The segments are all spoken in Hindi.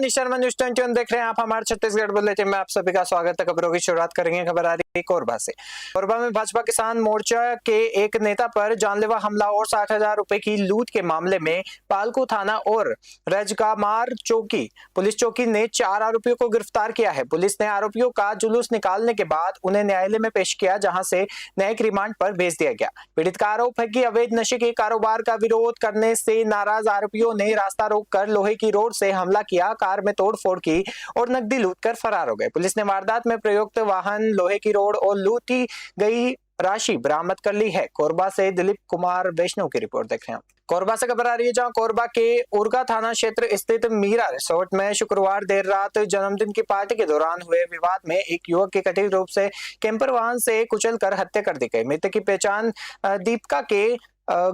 शर्मा न्यूज़ 21 देख रहे हैं आप। हमारे छत्तीसगढ़ बुलेटिन में आप सभी का स्वागत है। खबरों की शुरुआत करेंगे। खबर आ रही है कोरबा से। कोरबा में भाजपा किसान मोर्चा के एक नेता पर जानलेवा हमला और 60,000 रुपए की लूट के मामले में पालको थाना और रजगामार चौकी पुलिस चौकी ने 4 आरोपियों को गिरफ्तार किया है। पुलिस ने आरोपियों का जुलूस निकालने के बाद उन्हें न्यायालय में पेश किया, जहां से न्यायिक रिमांड पर भेज दिया गया। पीड़ित का आरोप है कि अवैध नशे के कारोबार का विरोध करने से नाराज आरोपियों ने रास्ता रोककर लोहे की रोड से हमला किया, कार में तोड़फोड़ की और नकदी लूटकर फरार हो गए। पुलिस ने वारदात में प्रयुक्त वाहन, लोहे की रोड और लूटी गई राशि बरामद कर ली है। कोरबा से दिलीप कुमार वैष्णव की रिपोर्ट देख रहे हैं। कोरबा से खबर आ रही है, जहां कोरबा के उरगा थाना क्षेत्र स्थित मीरा रिसोर्ट में शुक्रवार देर रात जन्मदिन की पार्टी के दौरान हुए विवाद में एक युवक की कथित रूप से कैंपर वाहन से कुचलकर हत्या कर दी गई। मृतक की पहचान दीपिका के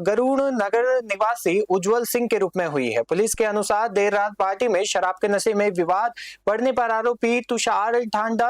गरुड़ नगर निवासी उज्जवल सिंह के रूप में हुई है। पुलिस के अनुसार देर रात पार्टी में शराब के नशे में विवाद बढ़ने पर आरोपी तुषार ढांडा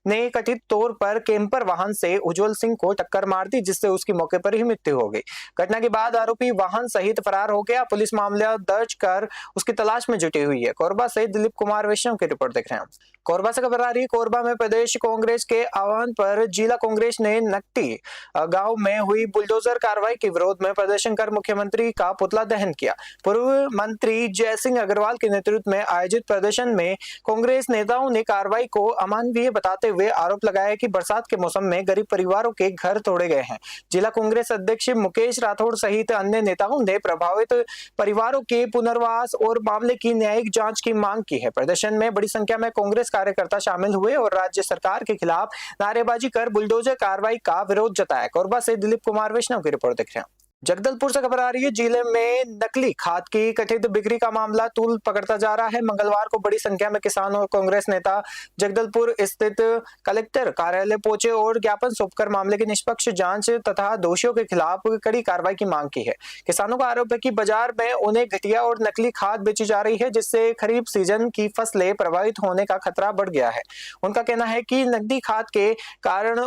ने कथित तौर पर कैंपर वाहन से उज्जवल सिंह को टक्कर मार दी, जिससे उसकी मौके पर ही मृत्यु हो गई। घटना के बाद आरोपी वाहन सहित फरार हो गया। पुलिस मामला दर्ज कर उसकी तलाश में जुटी हुई है। कोरबा से दिलीप कुमार वैष्णव की रिपोर्ट देख रहे हैं। कोरबा से खबर आ रही है, कोरबा में प्रदेश कांग्रेस के आह्वान पर जिला कांग्रेस ने नकटी गांव में हुई बुलडोजर कार्रवाई के विरोध में प्रदर्शन कर मुख्यमंत्री का पुतला दहन किया। पूर्व मंत्री जय सिंह अग्रवाल के नेतृत्व में आयोजित प्रदर्शन में कांग्रेस नेताओं ने कार्रवाई को अमानवीय बताते हुए आरोप लगाया कि बरसात के मौसम में गरीब परिवारों के घर तोड़े गए हैं। जिला कांग्रेस अध्यक्ष मुकेश राठौड़ सहित अन्य नेताओं ने प्रभावित परिवारों के पुनर्वास और मामले की न्यायिक जांच की मांग की है। प्रदर्शन में बड़ी संख्या में कांग्रेस कार्यकर्ता शामिल हुए और राज्य सरकार के खिलाफ नारेबाजी कर बुलडोजर कार्रवाई का विरोध जताया। कोरबा से दिलीप कुमार वैष्णव की रिपोर्ट देख रहे हैं। जगदलपुर से खबर आ रही है, जिले में नकली खाद की कथित बिक्री का मामला तूल पकड़ता जा रहा है। मंगलवार को बड़ी संख्या में किसान और कांग्रेस नेता जगदलपुर स्थित कलेक्टर कार्यालय पहुंचे और ज्ञापन सौंपकर मामले की निष्पक्ष जांच तथा दोषियों के खिलाफ कड़ी कार्रवाई की मांग की है। किसानों का आरोप है कि बाजार में उन्हें घटिया और नकली खाद बेची जा रही है, जिससे खरीफ सीजन की फसलें प्रभावित होने का खतरा बढ़ गया है। उनका कहना है कि नकली खाद के कारण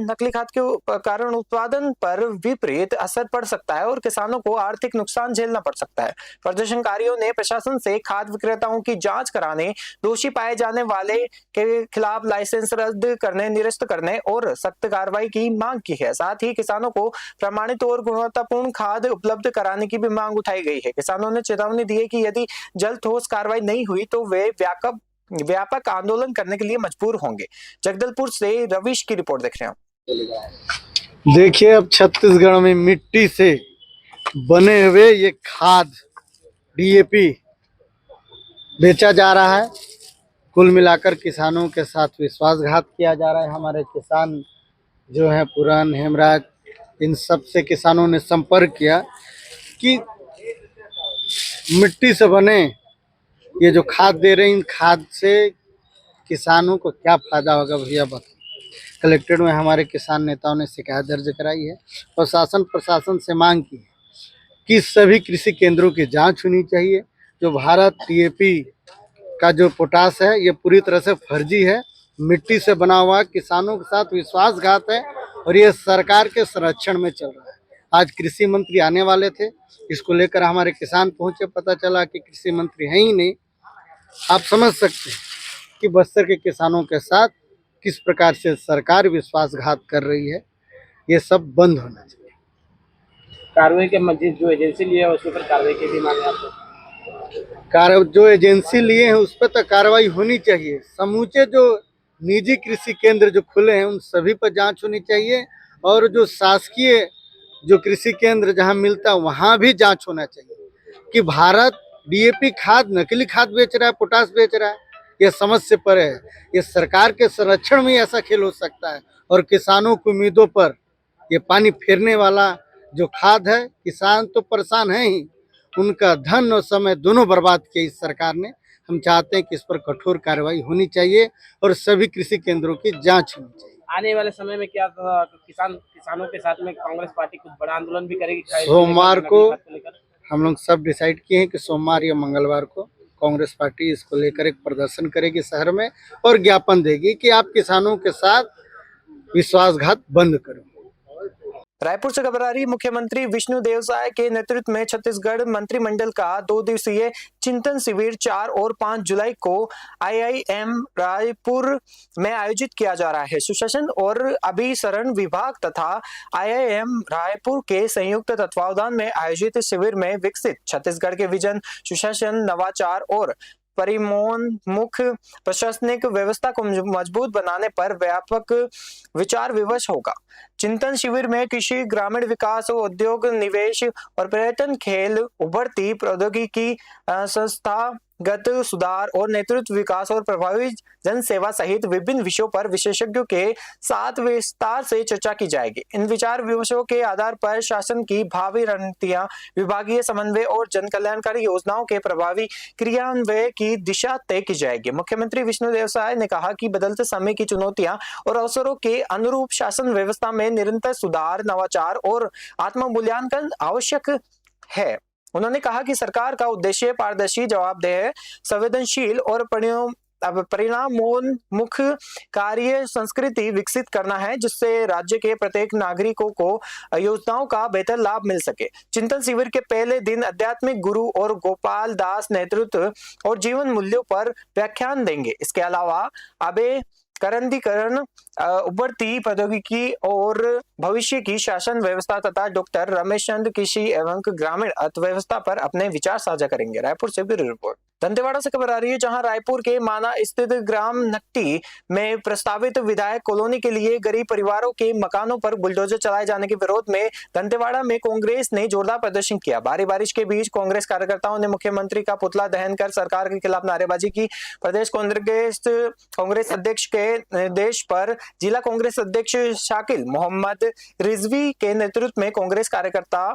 नकली खाद के कारण उत्पादन पर विपरीत असर पड़ सकता है और किसानों को आर्थिक नुकसान झेलना पड़ सकता है। प्रदर्शनकारियों ने प्रशासन से खाद विक्रेताओं की जांच कराने, दोषी पाए जाने वाले के खिलाफ लाइसेंस रद्द करने, निरस्त करने और सख्त कार्रवाई की मांग की है। साथ ही किसानों को प्रमाणित और गुणवत्तापूर्ण खाद उपलब्ध कराने की भी मांग उठाई गई है। किसानों ने चेतावनी दी है कि यदि जल्द ठोस कार्रवाई नहीं हुई तो वे व्यापक आंदोलन करने के लिए मजबूर होंगे। जगदलपुर से रविश की रिपोर्ट देख रहे हैं। देखिए, अब छत्तीसगढ़ में मिट्टी से बने हुए ये खाद डीएपी बेचा जा रहा है। कुल मिलाकर किसानों के साथ विश्वासघात किया जा रहा है। हमारे किसान जो है पुरान, हेमराज, इन सब से किसानों ने संपर्क किया कि मिट्टी से बने ये जो खाद दे रहे हैं, इन खाद से किसानों को क्या फायदा होगा भैया बताओ। कलेक्ट्रेट में हमारे किसान नेताओं ने शिकायत दर्ज कराई है और शासन प्रशासन से मांग की है कि सभी कृषि केंद्रों की जांच होनी चाहिए। जो भारत टीएपी का जो पोटास है, ये पूरी तरह से फर्जी है, मिट्टी से बना हुआ, किसानों के साथ विश्वासघात है और ये सरकार के संरक्षण में चल रहा है। आज कृषि मंत्री आने वाले थे, इसको लेकर हमारे किसान पहुंचे, पता चला कि कृषि मंत्री है ही नहीं। आप समझ सकते हैं कि बस्तर के किसानों के साथ किस प्रकार से सरकार विश्वासघात कर रही है। ये सब बंद होना चाहिए। कार्रवाई के मजीद जो एजेंसी लिए है उसके ऊपर कार्रवाई की भी मांग है आपको? जो एजेंसी लिए हैं उस पर तो कार्रवाई होनी चाहिए। समूचे जो निजी कृषि केंद्र जो खुले हैं उन सभी पर जांच होनी चाहिए और जो शासकीय जो कृषि केंद्र जहां मिलता है वहां भी जांच होना चाहिए कि भारत डीएपी खाद, नकली खाद बेच रहा है, पोटास बेच रहा है, ये समझ से परे है। ये सरकार के संरक्षण में ऐसा खेल हो सकता है और किसानों की उम्मीदों पर ये पानी फेरने वाला जो खाद है, किसान तो परेशान है ही, उनका धन और समय दोनों बर्बाद किया इस सरकार ने। हम चाहते हैं कि इस पर कठोर कार्रवाई होनी चाहिए और सभी कृषि केंद्रों की जांच होनी चाहिए। आने वाले समय में क्या किसानों के साथ में कांग्रेस पार्टी कुछ बड़ा आंदोलन भी करेगी? सोमवार को हम लोग सब डिसाइड किए हैं कि सोमवार या मंगलवार को कांग्रेस पार्टी इसको लेकर एक प्रदर्शन करेगी शहर में और ज्ञापन देगी कि आप किसानों के साथ विश्वासघात बंद करो। रायपुर से खबर आ रही, मुख्यमंत्री विष्णुदेव साय के नेतृत्व में छत्तीसगढ़ मंत्रिमंडल का 2 दिवसीय चिंतन शिविर 4 और 5 जुलाई को आईआईएम रायपुर में आयोजित किया जा रहा है। सुशासन और अभिसरण विभाग तथा आईआईएम रायपुर के संयुक्त तत्वावधान में आयोजित शिविर में विकसित छत्तीसगढ़ के विजन, सुशासन, नवाचार और परिमोन्मुख प्रशासनिक व्यवस्था को मजबूत बनाने पर व्यापक विचार विमर्श होगा। चिंतन शिविर में कृषि, ग्रामीण विकास, उद्योग, निवेश और पर्यटन, खेल, उभरती प्रौद्योगिकी, संस्थागत सुधार और नेतृत्व विकास और प्रभावी जनसेवा सहित विभिन्न विषयों पर विशेषज्ञों के साथ विस्तार से चर्चा की जाएगी। इन विचार विमर्शों के आधार पर शासन की भावी रणनीतियां, विभागीय समन्वय और जन कल्याणकारी योजनाओं के प्रभावी क्रियान्वयन की दिशा तय की जाएगी। मुख्यमंत्री विष्णुदेव साय ने कहा कि बदलते समय की चुनौतियां और अवसरों के अनुरूप शासन व्यवस्था में निरंतर सुधार, नवाचार और आत्म-मूल्यांकन आवश्यक है। उन्होंने कहा कि सरकार का उद्देश्य पारदर्शी, जवाबदेह, संवेदनशील और परिणामोन्मुख कार्य संस्कृति विकसित करना है, जिससे राज्य के प्रत्येक नागरिकों को योजनाओं का बेहतर लाभ मिल सके। चिंतन शिविर के पहले दिन आध्यात्मिक गुरु और गोपाल दास नेतृत्व और जीवन मूल्यों पर व्याख्यान देंगे। इसके अलावा अबे करंदीकरण, उभरती प्रौद्योगिकी और भविष्य की शासन व्यवस्था तथा डॉक्टर रमेश चंद्र कृषि एवं ग्रामीण अर्थव्यवस्था पर अपने विचार साझा करेंगे। रायपुर से ब्यूरो रिपोर्ट। दंतेवाड़ा से खबर आ रही है, जहां रायपुर के माना स्थित ग्राम नकटी में प्रस्तावित विधायक कॉलोनी के लिए गरीब परिवारों के मकानों पर बुलडोजर चलाए जाने के विरोध में दंतेवाड़ा में कांग्रेस ने जोरदार प्रदर्शन किया। भारी बारिश के बीच कांग्रेस कार्यकर्ताओं ने मुख्यमंत्री का पुतला दहन कर सरकार के खिलाफ नारेबाजी की। प्रदेश कांग्रेस अध्यक्ष के निर्देश पर जिला कांग्रेस अध्यक्ष शाकिल मोहम्मद रिजवी के नेतृत्व में कांग्रेस कार्यकर्ता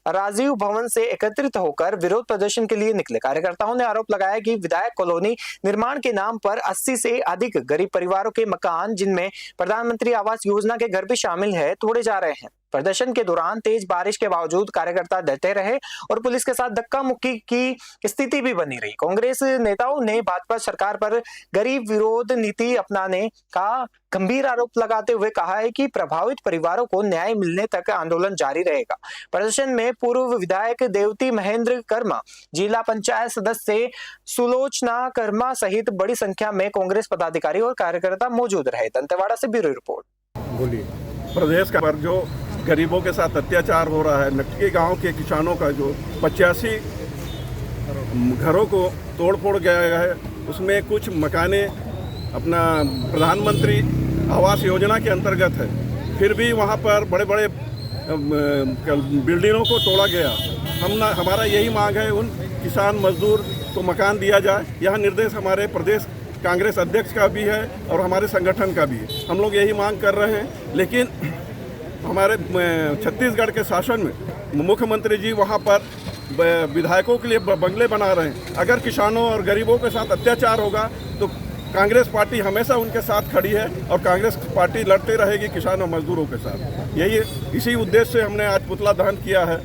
राजीव भवन से एकत्रित होकर विरोध प्रदर्शन के लिए निकले। कार्यकर्ताओं ने आरोप लगाया कि विधायक कॉलोनी निर्माण के नाम पर 80 से अधिक गरीब परिवारों के मकान, जिनमें प्रधानमंत्री आवास योजना के घर भी शामिल है, तोड़े जा रहे हैं। प्रदर्शन के दौरान तेज बारिश के बावजूद कार्यकर्ता डटे रहे और पुलिस के साथ धक्का मुक्की की स्थिति भी बनी रही। कांग्रेस नेताओं ने भाजपा सरकार पर गरीब विरोध नीति अपनाने का गंभीर आरोप लगाते हुए कहा है कि प्रभावित परिवारों को न्याय मिलने तक आंदोलन जारी रहेगा। प्रदर्शन में पूर्व विधायक देवती महेंद्र कर्मा, जिला पंचायत सदस्य सुलोचना कर्मा सहित बड़ी संख्या में कांग्रेस पदाधिकारी और कार्यकर्ता मौजूद रहे। दंतेवाड़ा से ब्यूरो रिपोर्ट। बोलिए। प्रदेश का पर जो गरीबों के साथ अत्याचार हो रहा है, नकटी गांव के किसानों का जो 85 घरों को तोड़ फोड़ गया है, उसमें कुछ मकाने अपना प्रधानमंत्री आवास योजना के अंतर्गत है, फिर भी वहां पर बड़े बड़े बिल्डिंगों को तोड़ा गया। हमारा यही मांग है, उन किसान मजदूर को मकान दिया जाए। यह निर्देश हमारे प्रदेश कांग्रेस अध्यक्ष का भी है और हमारे संगठन का भी है। हम लोग यही मांग कर रहे हैं, लेकिन हमारे छत्तीसगढ़ के शासन में मुख्यमंत्री जी वहां पर विधायकों के लिए बंगले बना रहे हैं। अगर किसानों और गरीबों के साथ अत्याचार होगा तो कांग्रेस पार्टी हमेशा उनके साथ खड़ी है और कांग्रेस पार्टी लड़ते रहेगी किसानों मजदूरों के साथ। इसी उद्देश्य से हमने आज पुतला दहन किया है।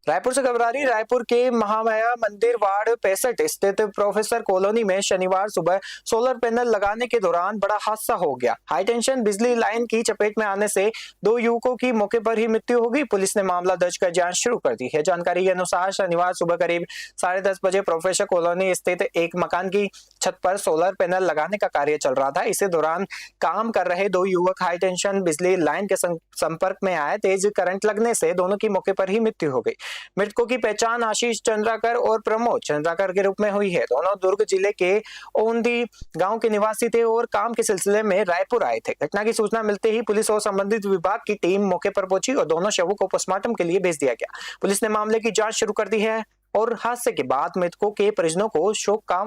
रायपुर से खबर आ रही, रायपुर के महामाया मंदिर वार्ड 65 स्थित प्रोफेसर कॉलोनी में शनिवार सुबह सोलर पैनल लगाने के दौरान बड़ा हादसा हो गया। हाई टेंशन बिजली लाइन की चपेट में आने से 2 युवकों की मौके पर ही मृत्यु हो गई। पुलिस ने मामला दर्ज कर जांच शुरू कर दी है। जानकारी के अनुसार शनिवार सुबह करीब 10:30 बजे प्रोफेसर कॉलोनी स्थित एक मकान की छत पर सोलर पैनल लगाने का कार्य चल रहा था। इसी दौरान काम कर रहे 2 युवक हाई टेंशन बिजली लाइन के संपर्क में आए। तेज करंट लगने से दोनों की मौके पर ही मृत्यु हो गई। मृतकों की पहचान आशीष चंद्राकर और प्रमोद चंद्राकर के रूप में हुई है। दोनों दुर्ग जिले के ओंदी गांव के निवासी थे और काम के सिलसिले में रायपुर आए थे। घटना की सूचना मिलते ही पुलिस और संबंधित विभाग की टीम मौके पर पहुंची और दोनों शवों को पोस्टमार्टम के लिए भेज दिया गया। पुलिस ने मामले की जांच शुरू कर दी है और हादसे के बाद मृतकों के परिजनों में शोक का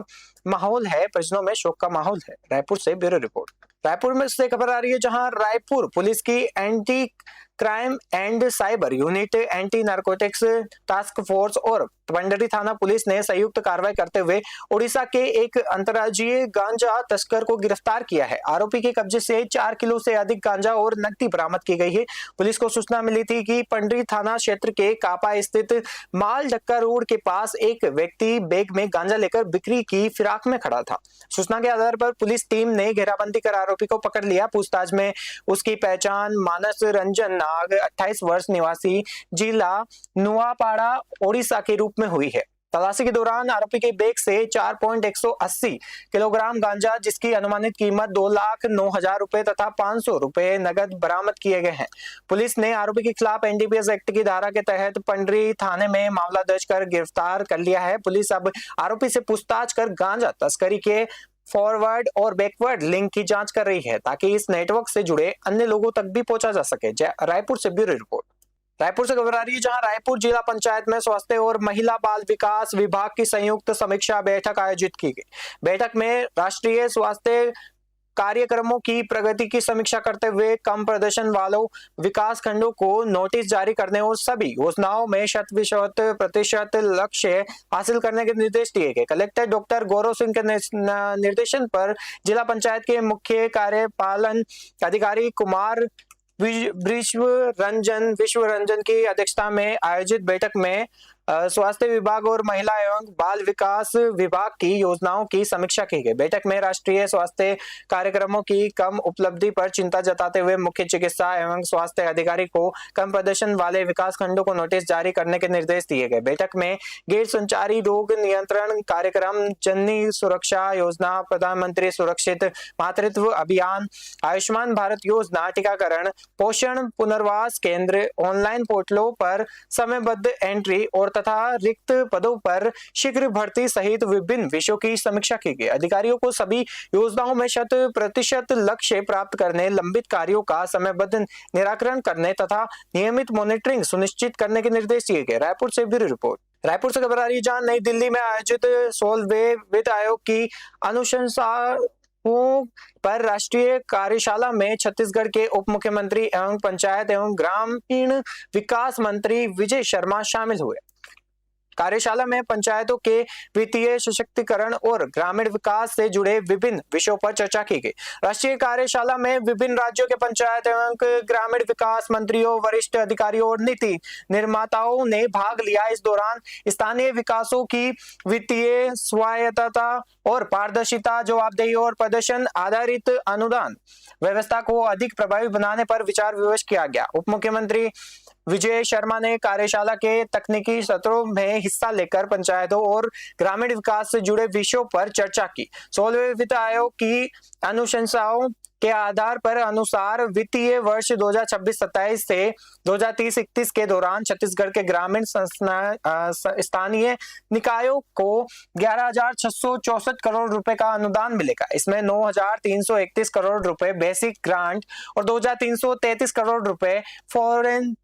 माहौल है। रायपुर से ब्यूरो रिपोर्ट। रायपुर में से खबर आ रही है, जहां रायपुर पुलिस की anti crime and cyber unit, anti narcotics task force और पंडरी थाना पुलिस ने संयुक्त कार्रवाई करते हुए ओडिशा के एक अंतर्राज्यीय गांजा तस्कर को गिरफ्तार किया है। आरोपी के कब्जे से 4 किलो से अधिक गांजा और नकदी बरामद की गई है। पुलिस को सूचना मिली थी कि पंडरी थाना क्षेत्र के कापा स्थित माल ढक्का रोड के पास एक व्यक्ति बैग में गांजा लेकर बिक्री की फिराक में खड़ा था। सूचना के आधार पर पुलिस टीम ने घेराबंदी कर आरोपी को पकड़ लिया। पूछताछ में उसकी पहचान मानस रंजन नाग 28 वर्ष निवासी जिला नुआपाड़ा ओडिशा के रूप में हुई है। तलाशी के दौरान आरोपी के बैग से 4.180 किलोग्राम गांजा जिसकी अनुमानित कीमत 2,09,000 रुपए तथा 500 रुपए नगद बरामद किए गए हैं। पुलिस ने आरोपी के खिलाफ एनडीपीएस एक्ट की धारा के तहत पंडरी थाने में मामला दर्ज कर गिरफ्तार कर लिया है। पुलिस अब आरोपी से पूछताछ कर गांजा तस्करी के फॉरवर्ड और बैकवर्ड लिंक की जांच कर रही है ताकि इस नेटवर्क से जुड़े अन्य लोगों तक भी पहुंचा जा सके। रायपुर से ब्यूरो रिपोर्ट। रायपुर से खबर आ रही है, जहां रायपुर जिला पंचायत में स्वास्थ्य और महिला बाल विकास विभाग की संयुक्त समीक्षा बैठक आयोजित की गई। बैठक में राष्ट्रीय स्वास्थ्य कार्यक्रमों की प्रगति की समीक्षा करते हुए कम प्रदर्शन वालों विकास खंडों को नोटिस जारी करने और सभी योजनाओं में 100% लक्ष्य हासिल करने के निर्देश दिए गए। कलेक्टर डॉक्टर गौरव सिंह के निर्देशन पर जिला पंचायत के मुख्य कार्यपालन अधिकारी कुमार विश्व रंजन की अध्यक्षता में आयोजित बैठक में स्वास्थ्य विभाग और महिला एवं बाल विकास विभाग की योजनाओं की समीक्षा की गई। बैठक में राष्ट्रीय स्वास्थ्य कार्यक्रमों की कम उपलब्धि पर चिंता जताते हुए मुख्य चिकित्सा एवं स्वास्थ्य अधिकारी को कम प्रदर्शन वाले विकास खंडों को नोटिस जारी करने के निर्देश दिए गए। बैठक में गैर संचारी रोग नियंत्रण कार्यक्रम, जननी सुरक्षा योजना, प्रधानमंत्री सुरक्षित मातृत्व अभियान, आयुष्मान भारत योजना, टीकाकरण, पोषण पुनर्वास केंद्र, ऑनलाइन पोर्टलों पर समयबद्ध एंट्री और तथा रिक्त पदों पर शीघ्र भर्ती सहित विभिन्न विषयों की समीक्षा की गई। अधिकारियों को सभी योजनाओं में 100% लक्ष्य प्राप्त करने, लंबित कार्यों का समयबद्ध निराकरण करने तथा नियमित मॉनिटरिंग सुनिश्चित करने के निर्देश दिए गए। रायपुर से ब्यूरो रिपोर्ट। रायपुर से खबर आ रही है, जहां नई दिल्ली में आयोजित 16वें वित्त आयोग की अनुशंसा पर राष्ट्रीय कार्यशाला में छत्तीसगढ़ के उप मुख्यमंत्री एवं पंचायत एवं ग्रामीण विकास मंत्री विजय शर्मा शामिल हुए। कार्यशाला में पंचायतों के वित्तीय सशक्तिकरण और ग्रामीण विकास से जुड़े विभिन्न विषयों पर चर्चा की गई। राष्ट्रीय कार्यशाला में विभिन्न राज्यों के पंचायत एवं ग्रामीण विकास मंत्रियों, वरिष्ठ अधिकारियों और नीति निर्माताओं ने भाग लिया। इस दौरान स्थानीय विकासों की वित्तीय स्वायत्तता और पारदर्शिता, जवाबदेही और प्रदर्शन आधारित अनुदान व्यवस्था को अधिक प्रभावी बनाने पर विचार विमर्श किया गया। उप मुख्यमंत्री विजय शर्मा ने कार्यशाला के तकनीकी सत्रों में हिस्सा लेकर पंचायतों और ग्रामीण विकास से जुड़े विषयों पर चर्चा की। 16वें वित्त आयोग की अनुशंसाओं के आधार पर अनुसार वित्तीय वर्ष 2026-27 से 2030-31 के दौरान छत्तीसगढ़ के ग्रामीण स्थानीय निकायों को 11,664 करोड़ रुपए का अनुदान मिलेगा। इसमें 9,331 करोड़ रुपए बेसिक ग्रांट और 2,333 करोड़ रुपए फॉरमेन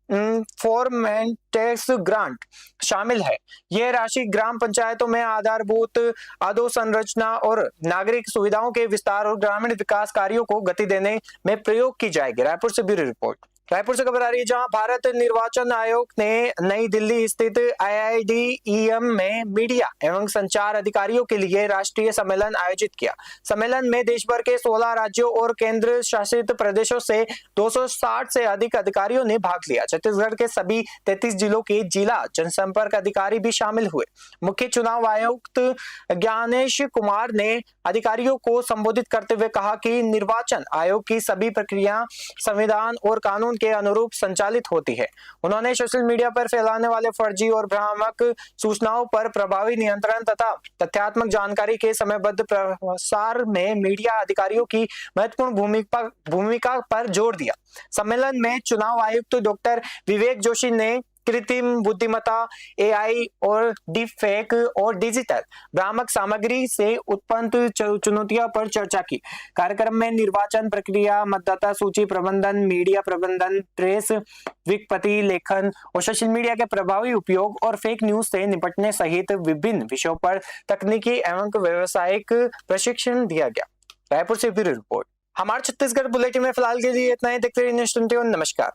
टैक्स ग्रांट शामिल है। यह राशि ग्राम पंचायतों में आधारभूत अधोसंरचना और नागरिक सुविधाओं के विस्तार और ग्रामीण विकास कार्यों को गति देने में प्रयोग की जाएगी। रायपुर से ब्यूरो रिपोर्ट। रायपुर से खबर आ रही है, जहां भारत निर्वाचन आयोग ने नई दिल्ली स्थित IIDEM में मीडिया एवं संचार अधिकारियों के लिए राष्ट्रीय सम्मेलन आयोजित किया। सम्मेलन में देश भर के 16 राज्यों और केंद्र शासित प्रदेशों से 260 से अधिक अधिकारियों ने भाग लिया। छत्तीसगढ़ के सभी 33 जिलों के जिला जनसंपर्क अधिकारी भी शामिल हुए। मुख्य चुनाव आयुक्त ज्ञानेश कुमार ने अधिकारियों को संबोधित करते हुए कहा कि निर्वाचन आयोग की सभी प्रक्रिया संविधान और कानून के अनुरूप संचालित होती है। उन्होंने सोशल मीडिया पर फैलाने वाले फर्जी और भ्रामक सूचनाओं पर प्रभावी नियंत्रण तथा तथ्यात्मक जानकारी के समयबद्ध प्रसार में मीडिया अधिकारियों की महत्वपूर्ण भूमिका पर जोर दिया। सम्मेलन में चुनाव आयुक्त डॉक्टर विवेक जोशी ने कृत्रिम बुद्धिमत्ता, AI और डीप फेक और डिजिटल भ्रामक सामग्री से उत्पन्न चुनौतियों पर चर्चा की। कार्यक्रम में निर्वाचन प्रक्रिया, मतदाता सूची प्रबंधन, मीडिया प्रबंधन, प्रेस विज्ञप्ति लेखन और सोशल मीडिया के प्रभावी उपयोग और फेक न्यूज से निपटने सहित विभिन्न विषयों पर तकनीकी एवं व्यावसायिक प्रशिक्षण दिया गया। रायपुर से ब्यूरो रिपोर्ट। हमारे छत्तीसगढ़ बुलेटिन में फिलहाल के लिए इतना ही। देखते रहिए न्यूज़ 21। नमस्कार।